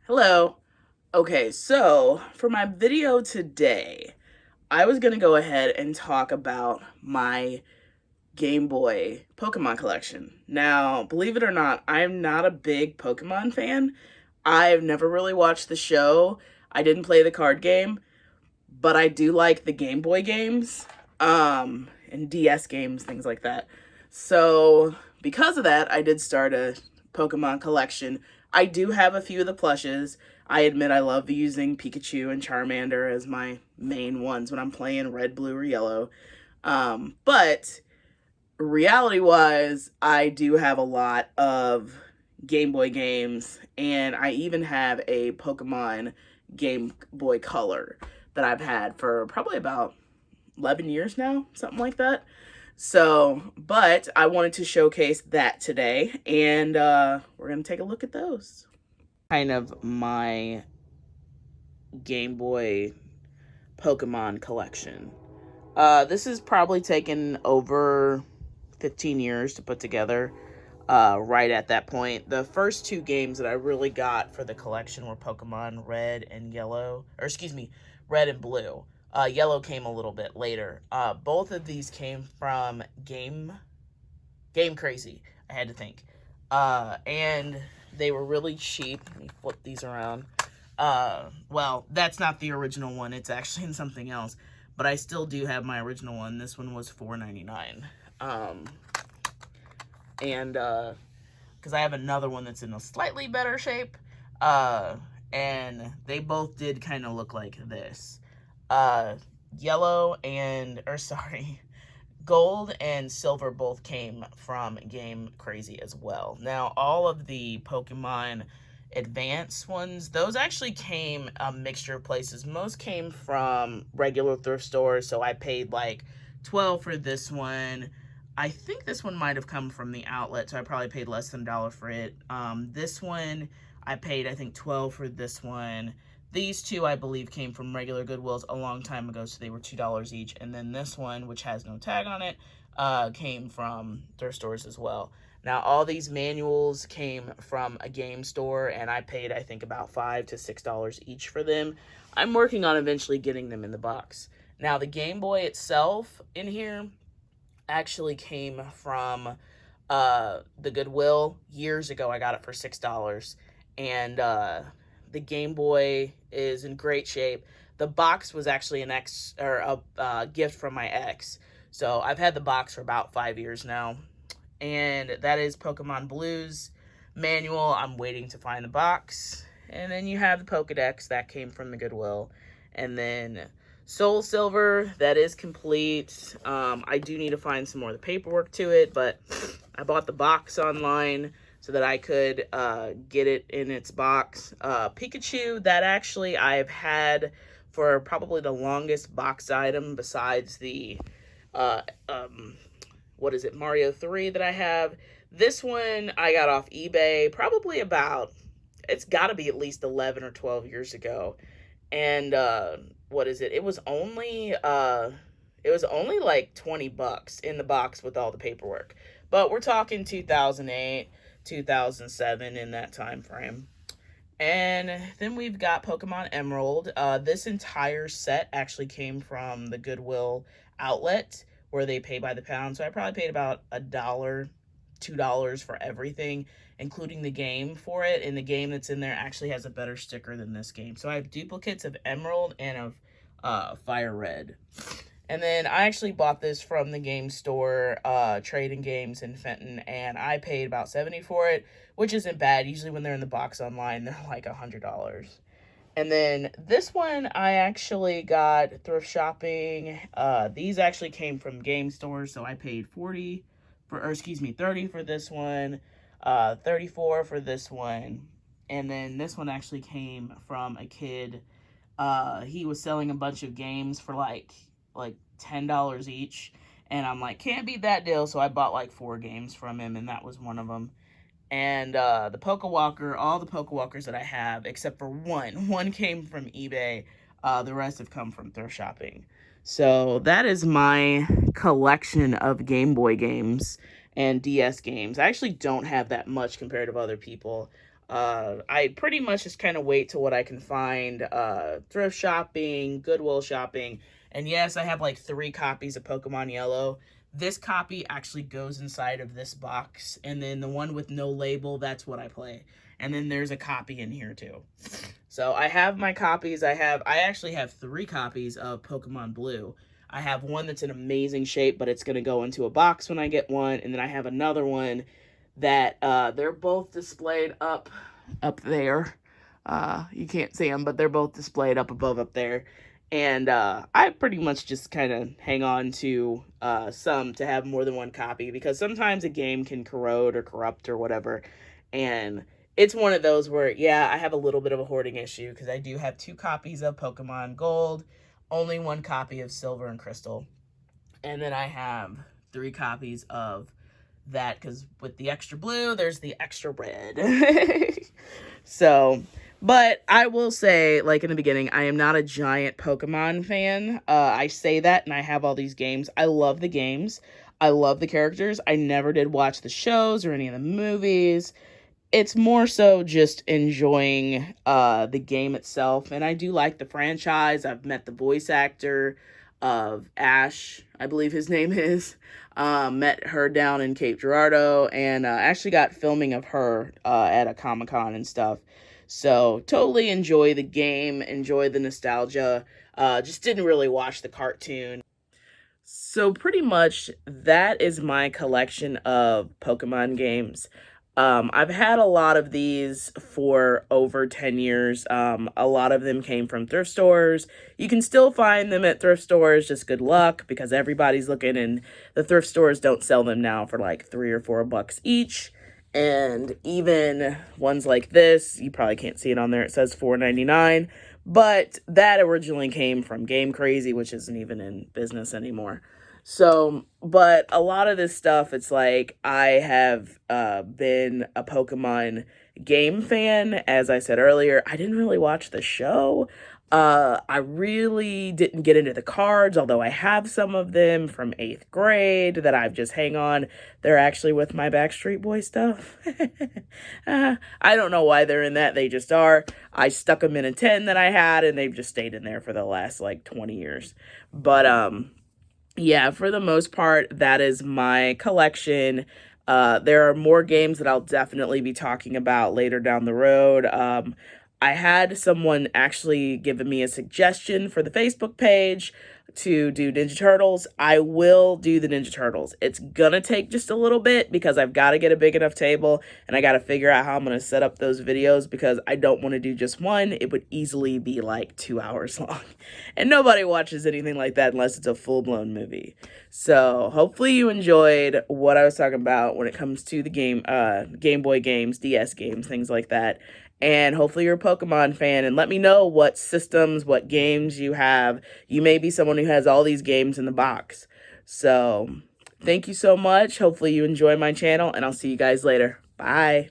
Hello. Okay, so for my video today, I was going to go ahead and talk about my Game Boy Pokemon collection. Now, believe it or not, I'm not a big Pokemon fan. I've never really watched the show. I didn't play the card game, but I do like the Game Boy games, and DS games, things like that. So, because of that, I did start a Pokemon collection. I do have a few of the plushes. I admit I love using Pikachu and Charmander as my main ones when I'm playing red, blue, or yellow. But reality wise, I do have a lot of Game Boy games, and I even have a Pokemon Game Boy Color that I've had for probably about 11 years now, something like that. So, but I wanted to showcase that today, and we're going to take a look at those. Kind of my Game Boy Pokemon collection. This has probably taken over 15 years to put together. Right at that point, the first two games that I really got for the collection were Pokemon Red and Yellow, or excuse me, Red and Blue. Yellow came a little bit later. Both of these came from Game Crazy. I had to think, and they were really cheap. Let me flip these around. Well, that's not the original one. It's actually in something else, but I still do have my original one. This one was $4.99. And because I have another one that's in a slightly better shape, and they both did kind of look like this. Yellow and, or sorry, gold and silver both came from Game Crazy as well. Now, all of the Pokemon Advance ones, those actually came a mixture of places. Most came from regular thrift stores, so I paid like $12 for this one. I think this one might have come from the outlet, so I probably paid less than $1 for it. This one, I paid, I think, $12 for this one. These two, I believe, came from regular Goodwills a long time ago, so they were $2 each. And then this one, which has no tag on it, came from thrift stores as well. Now, all these manuals came from a game store, and I paid, I think, about $5 to $6 each for them. I'm working on eventually getting them in the box. Now, the Game Boy itself in here actually came from the Goodwill. Years ago, I got it for $6. And the Game Boy is in great shape. The box was actually a gift from my ex. So I've had the box for about 5 years now. And that is Pokemon Blue's manual. I'm waiting to find the box. And then you have the Pokedex that came from the Goodwill. And then Soul Silver, that is complete. I do need to find some more of the paperwork to it, but I bought the box online so that I could get it in its box. Pikachu, that actually I've had for probably the longest box item besides the, what is it, Mario 3 that I have. This one I got off eBay probably about, it's got to be at least 11 or 12 years ago. And what is it? It was only like $20 in the box with all the paperwork. But we're talking 2008, 2007 in that time frame. And then we've got Pokemon Emerald. This entire set actually came from the Goodwill outlet where they pay by the pound. So I probably paid about $1, $2 for everything, including the game for it. And the game that's in there actually has a better sticker than this game. So I have duplicates of Emerald and of Fire Red. And then I actually bought this from the game store, Trading Games in Fenton, and I paid about $70 for it, which isn't bad. Usually when they're in the box online, they're like $100. And then this one I actually got thrift shopping. These actually came from game stores, so I paid 40 for, or excuse me, 30 for this one, 34 for this one. And then this one actually came from a kid. He was selling a bunch of games for like $10 each, and I'm like, can't beat that deal, so I bought like 4 games from him, and that was one of them. And the Pokewalker, all the Pokewalkers that I have, except for one came from eBay. The rest have come from thrift shopping. So that is my collection of Game Boy games and DS games. I actually don't have that much compared to other people. I pretty much just kind of wait till what I can find, thrift shopping, Goodwill shopping, and yes, I have like 3 copies of Pokemon Yellow. This copy actually goes inside of this box, and then the one with no label, that's what I play. And then there's a copy in here too. So I have my copies. I actually have 3 copies of Pokemon Blue. I have one that's in amazing shape, but it's going to go into a box when I get one. And then I have another one that they're both displayed up there. You can't see them, but they're both displayed up above up there. And I pretty much just kind of hang on to some to have more than one copy, because sometimes a game can corrode or corrupt or whatever. And it's one of those where, yeah, I have a little bit of a hoarding issue, because I do have 2 copies of Pokemon Gold, only 1 copy of Silver and Crystal, and then I have 3 copies of that, because with the extra blue, there's the extra red. So, but I will say, like in the beginning, I am not a giant Pokemon fan. I say that, and I have all these games. I love the games. I love the characters. I never did watch the shows or any of the movies. It's more so just enjoying the game itself, and I do like the franchise. I've met the voice actor of Ash, I believe his name is. Met her down in Cape Girardeau, and actually got filming of her at a Comic-Con and stuff. So totally enjoy the game, enjoy the nostalgia. Just didn't really watch the cartoon. So pretty much that is my collection of Pokemon games. I've had a lot of these for over 10 years. A lot of them came from thrift stores. You can still find them at thrift stores, just good luck, because everybody's looking, and the thrift stores don't sell them now for like $3 or $4 each. And even ones like this, you probably can't see it on there, it says $4.99, but that originally came from Game Crazy, which isn't even in business anymore. So, but a lot of this stuff, it's like I have been a Pokemon game fan. As I said earlier, I didn't really watch the show. I really didn't get into the cards, although I have some of them from 8th grade that I've just hang on. They're actually with my Backstreet Boy stuff. I don't know why they're in that. They just are. I stuck them in a 10 that I had, and they've just stayed in there for the last like 20 years. But, yeah, for the most part, that is my collection. There are more games that I'll definitely be talking about later down the road. I had someone actually giving me a suggestion for the Facebook page to do Ninja Turtles. I will do the Ninja Turtles. It's gonna take just a little bit, because I've got to get a big enough table, and I got to figure out how I'm going to set up those videos, because I don't want to do just one. It would easily be like 2 hours long, and nobody watches anything like that unless it's a full-blown movie. So hopefully you enjoyed what I was talking about when it comes to the Game Boy games, DS games, things like that. And hopefully you're a Pokemon fan, and let me know what systems, what games you have. You may be someone who has all these games in the box. So thank you so much. Hopefully you enjoy my channel, and I'll see you guys later. Bye.